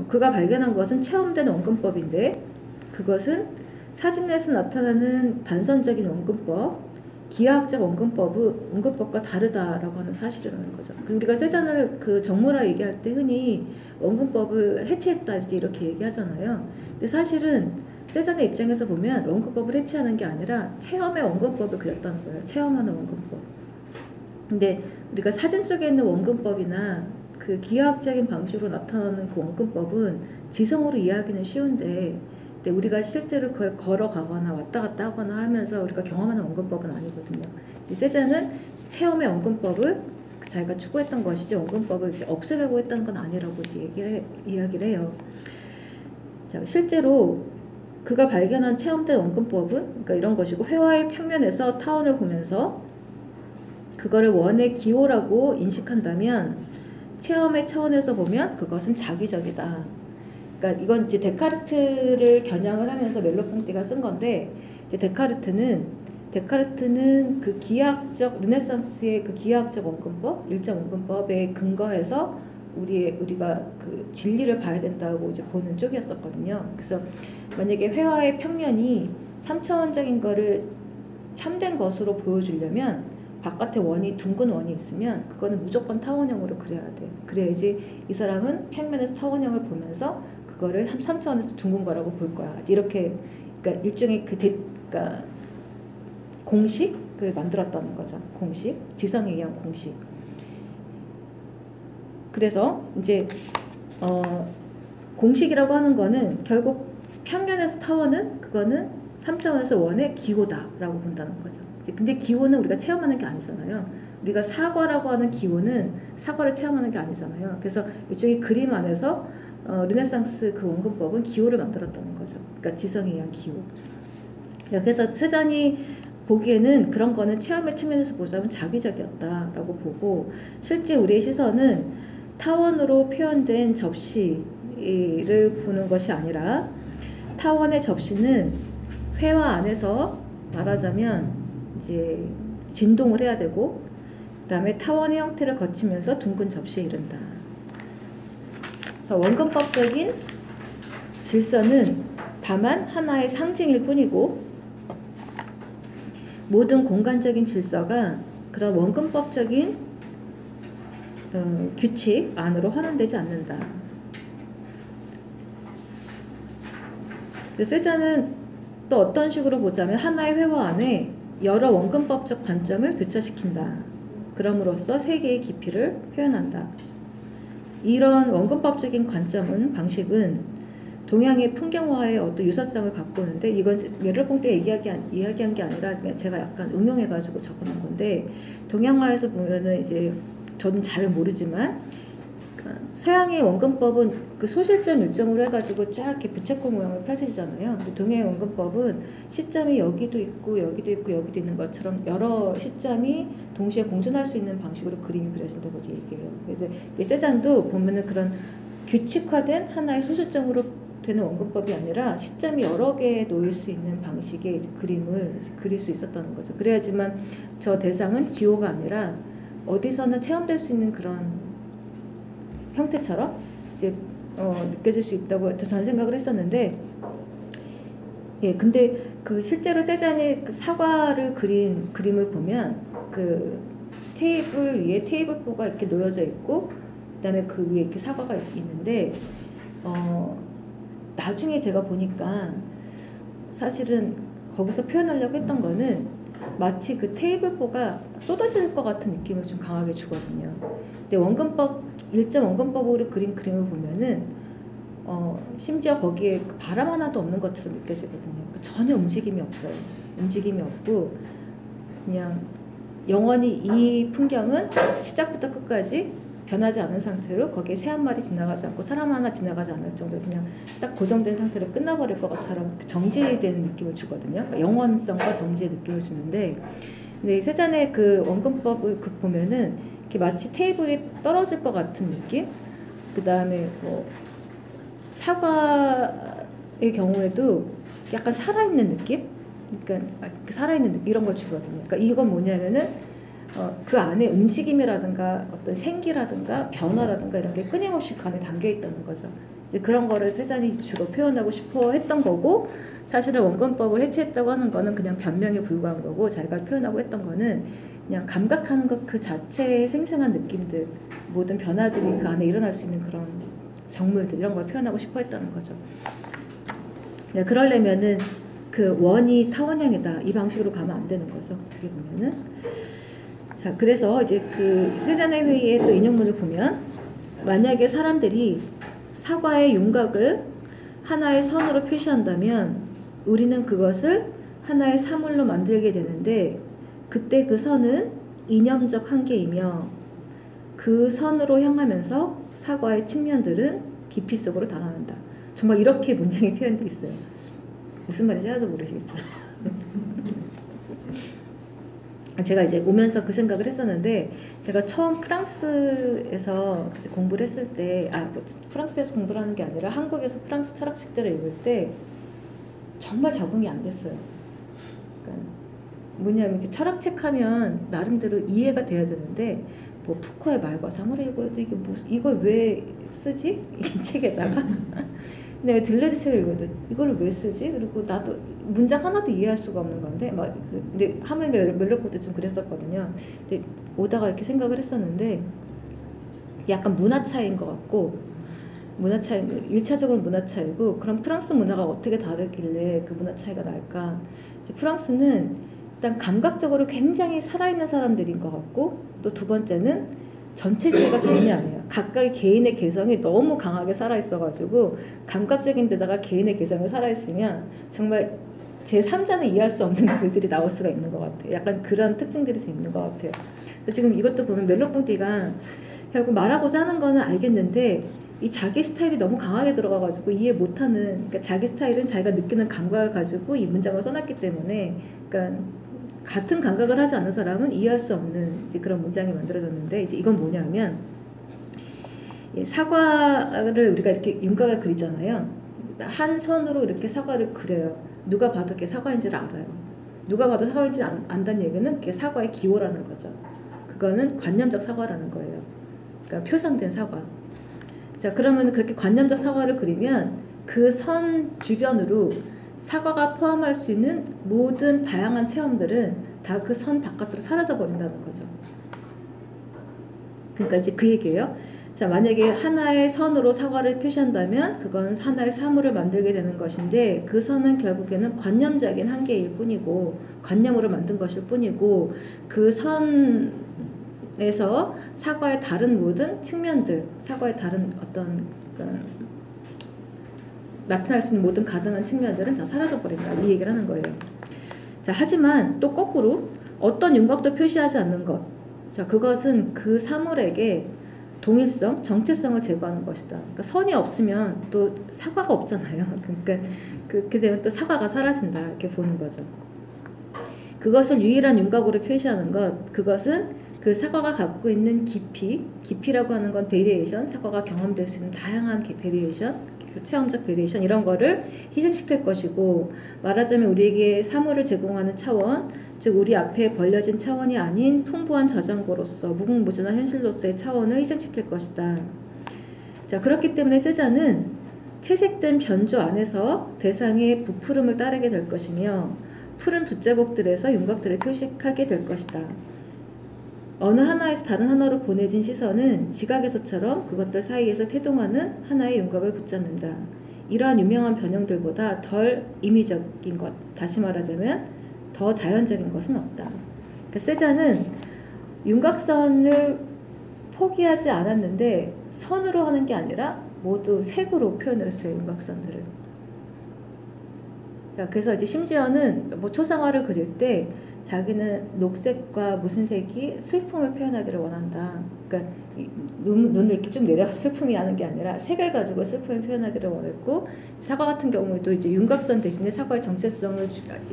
그가 발견한 것은 체험된 원근법인데 그것은 사진에서 나타나는 단선적인 원근법, 기하학적 원근법과 다르다라고 하는 사실이라는 거죠. 우리가 세잔을 그 정모라 얘기할 때 흔히 원근법을 해체했다 이렇게 얘기하잖아요. 근데 사실은 세잔의 입장에서 보면 원근법을 해체하는 게 아니라 체험의 원근법을 그렸다는 거예요. 체험하는 원근법. 근데 우리가 사진 속에 있는 원근법이나 그 기하학적인 방식으로 나타나는 그 원근법은 지성으로 이해하기는 쉬운데 우리가 실제로 그걸 걸어가거나 왔다 갔다 하거나 하면서 우리가 경험하는 원근법은 아니거든요. 이 세잔은 체험의 원근법을 자기가 추구했던 것이지 원근법을 이제 없애려고 했던 건 아니라고 이제 이야기를 해요. 자, 실제로 그가 발견한 체험된 원근법은 그러니까 이런 것이고, 회화의 평면에서 타원을 보면서 그거를 원의 기호라고 인식한다면 체험의 차원에서 보면 그것은 자기적이다. 그러니까 이건 이제 데카르트를 겨냥을 하면서 멜로퐁티가 쓴 건데, 이제 데카르트는 그 기하학적 르네상스의 그 기하학적 원근법, 일정 원근법에 근거해서 우리가 그 진리를 봐야 된다고 이제 보는 쪽이었었거든요. 그래서 만약에 회화의 평면이 3차원적인 거를 참된 것으로 보여주려면 바깥에 원이 둥근 원이 있으면 그거는 무조건 타원형으로 그려야 돼. 그래야지 이 사람은 평면에서 타원형을 보면서 그거를 3차원에서 둥근 거라고 볼 거야. 이렇게 그러니까 일종의 그러니까 공식을 만들었다는 거죠. 공식, 지성에 의한 공식. 그래서 이제 공식이라고 하는 거는 결국 평면에서 타원은 그거는 3차원에서 원의 기호다라고 본다는 거죠. 근데 기호는 우리가 체험하는 게 아니잖아요. 우리가 사과라고 하는 기호는 사과를 체험하는 게 아니잖아요. 그래서 일종의 그림 안에서 르네상스 그 원근법은 기호를 만들었다는 거죠. 그러니까 지성에 의한 기호. 그래서 세잔이 보기에는 그런 거는 체험의 측면에서 보자면 자기적이었다라고 보고, 실제 우리의 시선은 타원으로 표현된 접시를 보는 것이 아니라 타원의 접시는 회화 안에서 말하자면 이제 진동을 해야 되고, 그 다음에 타원의 형태를 거치면서 둥근 접시에 이른다. 그래서 원근법적인 질서는 다만 하나의 상징일 뿐이고, 모든 공간적인 질서가 그런 원근법적인 규칙 안으로 환원되지 않는다. 세잔은 또 어떤 식으로 보자면 하나의 회화 안에 여러 원근법적 관점을 교차시킨다. 그럼으로써 세계의 깊이를 표현한다. 이런 원근법적인 방식은 동양의 풍경화의 어떤 유사성을 갖고 있는데, 이건 멜로퐁티가 이야기한 게 아니라 그냥 제가 약간 응용해가지고 적어놓은 건데, 동양화에서 보면은 이제 저는 잘 모르지만 서양의 원근법은 그 소실점 일정으로 해가지고 쫙 이렇게 부채꼴 모양으로 펼쳐지잖아요. 동양의 원근법은 시점이 여기도 있고 여기도 있고 여기도 있는 것처럼 여러 시점이 동시에 공존할 수 있는 방식으로 그림이 그려진다고 얘기해요. 그래서 세잔도 보면은 그런 규칙화된 하나의 소실점으로 되는 원근법이 아니라 시점이 여러 개 놓일 수 있는 방식의 그림을 그릴 수 있었다는 거죠. 그래야지만 저 대상은 기호가 아니라 어디서나 체험될 수 있는 그런 형태처럼 이제 느껴질 수 있다고 저는 생각을 했었는데, 예, 근데 그 실제로 세잔이 그 사과를 그린 그림을 보면 그 테이블 위에 테이블보가 이렇게 놓여져 있고, 그다음에 그 위에 이렇게 사과가 있는데, 나중에 제가 보니까 사실은 거기서 표현하려고 했던 거는 마치 그 테이블보가 쏟아질 것 같은 느낌을 좀 강하게 주거든요. 근데 일정 원근법으로 그린 그림을 보면은 심지어 거기에 바람 하나도 없는 것처럼 느껴지거든요. 전혀 움직임이 없어요. 움직임이 없고 그냥 영원히 이 풍경은 시작부터 끝까지 변하지 않은 상태로 거기에 새 한 마리 지나가지 않고 사람 하나 지나가지 않을 정도로 그냥 딱 고정된 상태로 끝나버릴 것처럼 정지된 느낌을 주거든요. 그러니까 영원성과 정지의 느낌을 주는데, 근데 세잔의 그 원근법을 보면은 이렇게 마치 테이블이 떨어질 것 같은 느낌, 그 다음에 뭐 사과의 경우에도 약간 살아있는 느낌, 그러니까 살아있는 느낌, 이런 걸 주거든요. 그러니까 이건 뭐냐면은 그 안에 움직임이라든가 어떤 생기라든가 변화라든가 이런 게 끊임없이 그 안에 담겨 있다는 거죠. 이제 그런 거를 세잔이 주로 표현하고 싶어 했던 거고, 사실은 원근법을 해체했다고 하는 거는 그냥 변명에 불과한 거고, 자기가 표현하고 했던 거는 그냥 감각하는 것 그 자체의 생생한 느낌들, 모든 변화들이 그 안에 일어날 수 있는 그런 정물들, 이런 걸 표현하고 싶어 했다는 거죠. 네, 그러려면은 그 원이 타원형이다, 이 방식으로 가면 안 되는 거죠. 어떻게 보면은. 자, 그래서 이제 그 세잔의 회의의 또 인용문을 보면, 만약에 사람들이 사과의 윤곽을 하나의 선으로 표시한다면 우리는 그것을 하나의 사물로 만들게 되는데, 그때 그 선은 이념적 한계이며 그 선으로 향하면서 사과의 측면들은 깊이 속으로 달아난다. 정말 이렇게 문장이 표현되어 있어요. 무슨 말인지 하나도 모르시겠죠? 제가 이제 오면서 그 생각을 했었는데, 제가 처음 프랑스에서 공부를 했을 때, 프랑스에서 공부를 하는 게 아니라 한국에서 프랑스 철학책들을 읽을 때 정말 적응이 안 됐어요. 그러니까 뭐냐면 이제 철학책 하면 나름대로 이해가 돼야 되는데, 뭐 푸코의 말과 사물을 읽어도 이게 이걸 왜 쓰지? 이 책에다가. 근데 왜 들레즈 책을 읽어도 이거를 왜 쓰지? 그리고 나도 문장 하나도 이해할 수가 없는 건데, 막 근데 하물며 멜로코도 좀 그랬었거든요. 근데 오다가 이렇게 생각을 했었는데, 약간 문화 차이인 것 같고, 문화 차이, 1차적으로 문화 차이고, 그럼 프랑스 문화가 어떻게 다르길래 그 문화 차이가 날까? 이제 프랑스는 일단 감각적으로 굉장히 살아있는 사람들인 것 같고, 또 두 번째는 전체주의가 전혀 아니에요. 각각의 개인의 개성이 너무 강하게 살아있어가지고, 감각적인 데다가 개인의 개성이 살아있으면 정말 제3자는 이해할 수 없는 글들이 나올 수가 있는 것 같아요. 약간 그런 특징들이 좀 있는 것 같아요. 지금 이것도 보면 멜로뽕띠가 결국 말하고자 하는 거는 알겠는데, 이 자기 스타일이 너무 강하게 들어가가지고 이해 못하는, 그러니까 자기 스타일은 자기가 느끼는 감각을 가지고 이 문장을 써놨기 때문에, 그러니까 같은 감각을 하지 않는 사람은 이해할 수 없는 이제 그런 문장이 만들어졌는데, 이제 이건 뭐냐면, 사과를 우리가 이렇게 윤곽을 그리잖아요. 한 선으로 이렇게 사과를 그려요. 누가 봐도 그게 사과인지를 알아요. 누가 봐도 사과인지 안다는 얘기는 그게 사과의 기호라는 거죠. 그거는 관념적 사과라는 거예요. 그러니까 표상된 사과. 자, 그러면 그렇게 관념적 사과를 그리면 그 선 주변으로 사과가 포함할 수 있는 모든 다양한 체험들은 다 그 선 바깥으로 사라져 버린다는 거죠. 그러니까 이제 그 얘기예요. 자, 만약에 하나의 선으로 사과를 표시한다면 그건 하나의 사물을 만들게 되는 것인데, 그 선은 결국에는 관념적인 한계일 뿐이고, 관념으로 만든 것일 뿐이고, 그 선에서 사과의 다른 모든 측면들, 사과의 다른 어떤 나타날 수 있는 모든 가능한 측면들은 다 사라져버린다, 이 얘기를 하는 거예요. 자, 하지만 또 거꾸로 어떤 윤곽도 표시하지 않는 것, 자, 그것은 그 사물에게 동일성, 정체성을 제거하는 것이다. 그러니까 선이 없으면 또 사과가 없잖아요. 그러니까 그렇게 되면 또 사과가 사라진다, 이렇게 보는 거죠. 그것을 유일한 윤곽으로 표시하는 것, 그것은 그 사과가 갖고 있는 깊이라고 하는 건 베리에이션, 사과가 경험될 수 있는 다양한 베리에이션, 체험적 베리에이션, 이런 거를 희생시킬 것이고, 말하자면 우리에게 사물을 제공하는 차원, 즉 우리 앞에 벌려진 차원이 아닌 풍부한 저장고로서 무궁무진한 현실로서의 차원을 희생시킬 것이다. 자, 그렇기 때문에 세자는 채색된 변조 안에서 대상의 부푸름을 따르게 될 것이며, 푸른 붓자국들에서 윤곽들을 표식하게 될 것이다. 어느 하나에서 다른 하나로 보내진 시선은 지각에서처럼 그것들 사이에서 태동하는 하나의 윤곽을 붙잡는다. 이러한 유명한 변형들보다 덜 임의적인 것, 다시 말하자면 더 자연적인 것은 없다. 그러니까 세자는 윤곽선을 포기하지 않았는데 선으로 하는 게 아니라 모두 색으로 표현을 했어요, 윤곽선들을. 자, 그래서 이제 심지어는 뭐 초상화를 그릴 때 자기는 녹색과 무슨 색이 슬픔을 표현하기를 원한다. 그러니까 눈을 이렇게 쭉 내려서 슬픔이 나는 게 아니라 색을 가지고 슬픔을 표현하기를 원했고, 사과 같은 경우에도 이제 윤곽선 대신에 사과의 정체성을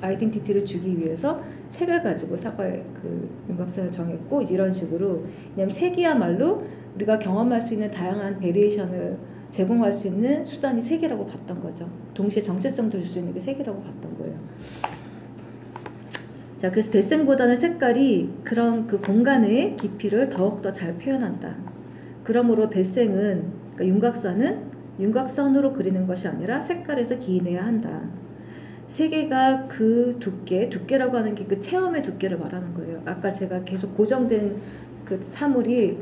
아이덴티티를 주기 위해서 색을 가지고 사과의 그 윤곽선을 정했고, 이제 이런 식으로. 왜냐하면 색이야말로 우리가 경험할 수 있는 다양한 베리에이션을 제공할 수 있는 수단이 색이라고 봤던 거죠. 동시에 정체성도 줄 수 있는 게 색이라고 봤던 거예요. 자, 그래서 데생보다는 색깔이 그런 그 공간의 깊이를 더욱더 잘 표현한다. 그러므로 데생은, 그러니까 윤곽선은 윤곽선으로 그리는 것이 아니라 색깔에서 기인해야 한다. 세계가 그 두께라고 하는 게 그 체험의 두께를 말하는 거예요. 아까 제가 계속 고정된 그 사물이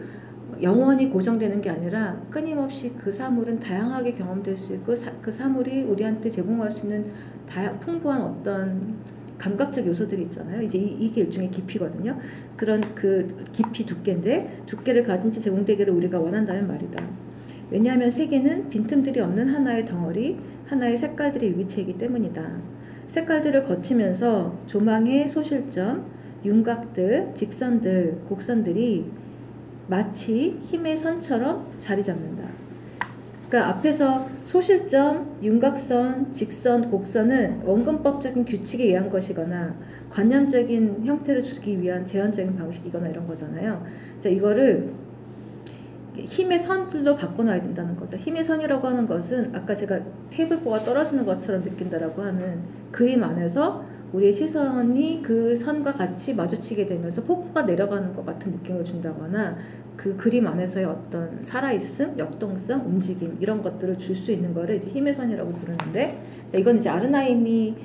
영원히 고정되는 게 아니라 끊임없이 그 사물은 다양하게 경험될 수 있고 그 사물이 우리한테 제공할 수 있는 풍부한 어떤 감각적 요소들이 있잖아요. 이제 이게 일종의 깊이거든요. 그런 그 깊이 두께인데 두께를 가진 채 제공되기를 우리가 원한다면 말이다. 왜냐하면 세계는 빈틈들이 없는 하나의 덩어리, 하나의 색깔들의 유기체이기 때문이다. 색깔들을 거치면서 조망의 소실점, 윤곽들, 직선들, 곡선들이 마치 힘의 선처럼 자리 잡는다. 그러니까 앞에서 소실점, 윤곽선, 직선, 곡선은 원근법적인 규칙에 의한 것이거나 관념적인 형태를 주기 위한 제한적인 방식이거나 이런 거잖아요. 자, 이거를 힘의 선들로 바꿔놔야 된다는 거죠. 힘의 선이라고 하는 것은 아까 제가 테이블보가 떨어지는 것처럼 느낀다라고 하는 그림 안에서 우리의 시선이 그 선과 같이 마주치게 되면서 폭포가 내려가는 것 같은 느낌을 준다거나 그 그림 안에서의 어떤 살아있음, 역동성, 움직임 이런 것들을 줄 수 있는 거를 이제 힘의 선이라고 부르는데 이건 이제 아르나임이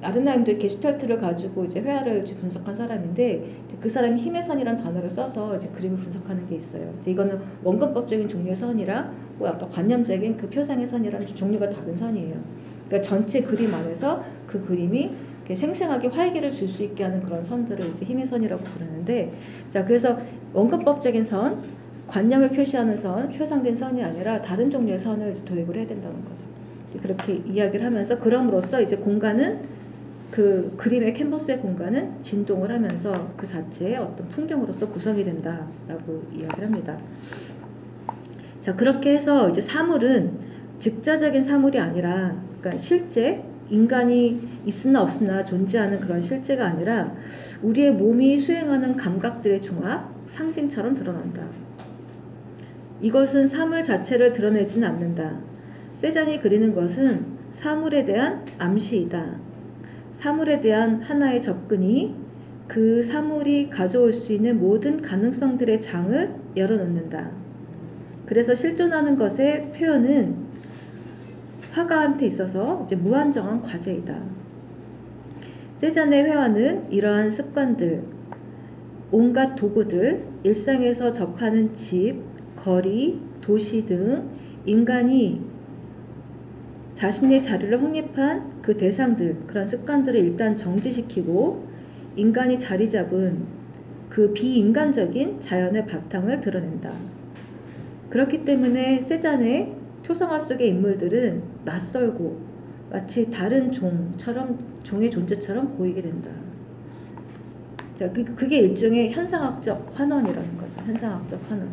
아르나임도 게슈탈트를 가지고 이제 회화를 이제 분석한 사람인데 그 사람이 힘의 선이라는 단어를 써서 이제 그림을 분석하는 게 있어요. 이제 이거는 원근법적인 종류의 선이랑 또 관념적인 그 표상의 선이라는 종류가 다른 선이에요. 그러니까 전체 그림 안에서 그 그림이 생생하게 활기를 줄 수 있게 하는 그런 선들을 이제 힘의 선이라고 부르는데, 자, 그래서 원근법적인 선, 관념을 표시하는 선, 표상된 선이 아니라 다른 종류의 선을 이제 도입을 해야 된다는 거죠. 그렇게 이야기를 하면서 그럼으로써 이제 공간은 그 그림의 캔버스의 공간은 진동을 하면서 그 자체의 어떤 풍경으로서 구성이 된다라고 이야기를 합니다. 자, 그렇게 해서 이제 사물은 즉자적인 사물이 아니라, 그러니까 실제 인간이 있으나 없으나 존재하는 그런 실제가 아니라 우리의 몸이 수행하는 감각들의 종합, 상징처럼 드러난다. 이것은 사물 자체를 드러내지는 않는다. 세잔이 그리는 것은 사물에 대한 암시이다. 사물에 대한 하나의 접근이 그 사물이 가져올 수 있는 모든 가능성들의 장을 열어놓는다. 그래서 실존하는 것의 표현은 화가한테 있어서 이제 무한정한 과제이다. 세잔의 회화는 이러한 습관들, 온갖 도구들, 일상에서 접하는 집, 거리, 도시 등 인간이 자신의 자리를 확립한 그 대상들, 그런 습관들을 일단 정지시키고 인간이 자리 잡은 그 비인간적인 자연의 바탕을 드러낸다. 그렇기 때문에 세잔의 초상화 속의 인물들은 낯설고 마치 다른 종의 존재처럼 보이게 된다. 자, 그게 일종의 현상학적 환원이라는 거죠. 현상학적 환원.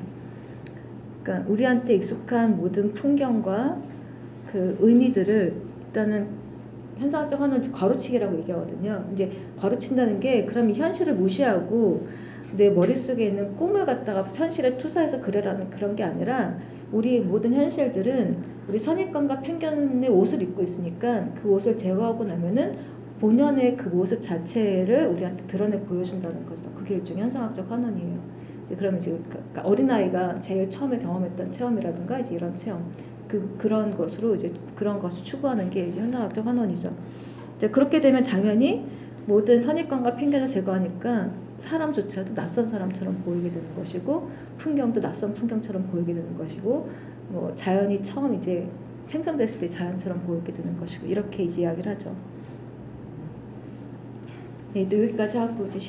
그러니까 우리한테 익숙한 모든 풍경과 그 의미들을 일단은 현상학적 환원 가로치기라고 얘기하거든요. 이제 가로친다는 게 그럼 이 현실을 무시하고 내 머릿속에 있는 꿈을 갖다가 현실에 투사해서 그래라는 그런 게 아니라 우리 모든 현실들은 우리 선입관과 편견의 옷을 입고 있으니까 그 옷을 제거하고 나면은 본연의 그 모습 자체를 우리한테 드러내 보여준다는 거죠. 그게 일종의 현상학적 환원이에요. 이제 그러면 지금 그러니까 어린아이가 제일 처음에 경험했던 체험이라든가 이제 이런 체험 그런 것으로 이제 그런 것을 추구하는 게 이제 현상학적 환원이죠. 이제 그렇게 되면 당연히 모든 선입관과 편견을 제거하니까 사람조차도 낯선 사람처럼 보이게 되는 것이고 풍경도 낯선 풍경처럼 보이게 되는 것이고 뭐 자연이 처음 이제 생성됐을 때 자연처럼 보이게 되는 것이고 이렇게 이제 이야기를 하죠. 네, 또 여기까지 하고 이제